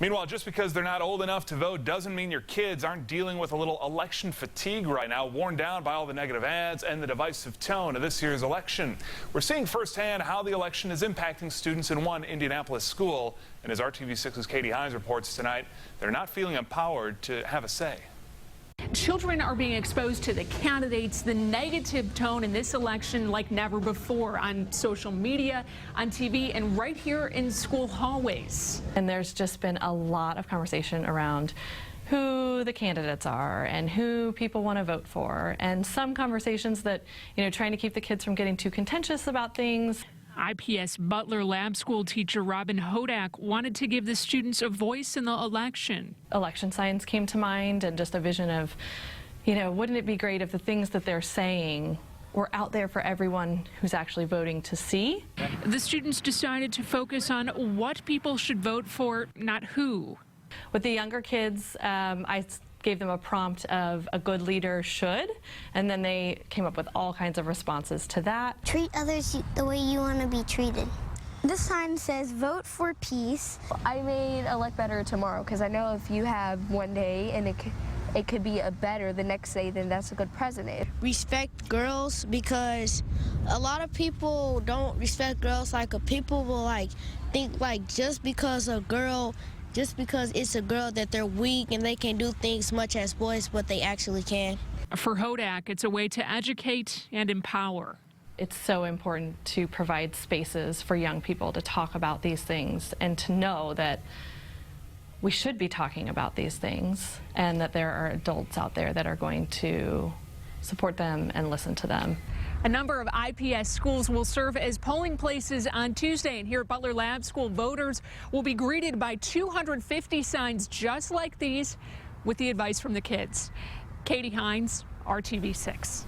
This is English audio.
Meanwhile, just because they're not old enough to vote doesn't mean your kids aren't dealing with a little election fatigue right now, worn down by all the negative ads and the divisive tone of this year's election. We're seeing firsthand how the election is impacting students in one Indianapolis school. And as RTV6's Katie Hines reports tonight, they're not feeling empowered to have a say. Children are being exposed to the candidates, the negative tone in this election like never before on social media, on TV, and right here in school hallways. And there's just been a lot of conversation around who the candidates are and who people want to vote for, and some conversations that, trying to keep the kids from getting too contentious about things. IPS Butler Lab School teacher Robin Hodak wanted to give the students a voice in the election. Election science came to mind, and just a vision of, wouldn't it be great if the things that they're saying were out there for everyone who's actually voting to see? The students decided to focus on what people should vote for, not who. With the younger kids, I gave them a prompt of a good leader should, and then they came up with all kinds of responses to that. Treat others the way you want to be treated. This sign says vote for peace. I made elect better tomorrow because I know if you have one day and it could be a better the next day, then that's a good president. Respect girls, because a lot of people don't respect girls. People will think just because it's a girl that they're weak and they can do things much as boys, but they actually can. For Hodak, it's a way to educate and empower. It's so important to provide spaces for young people to talk about these things and to know that we should be talking about these things, and that there are adults out there that are going to support them and listen to them. A number of IPS schools will serve as polling places on Tuesday, and here at Butler Lab School, voters will be greeted by 250 signs just like these with the advice from the kids. Katie Hines, RTV6.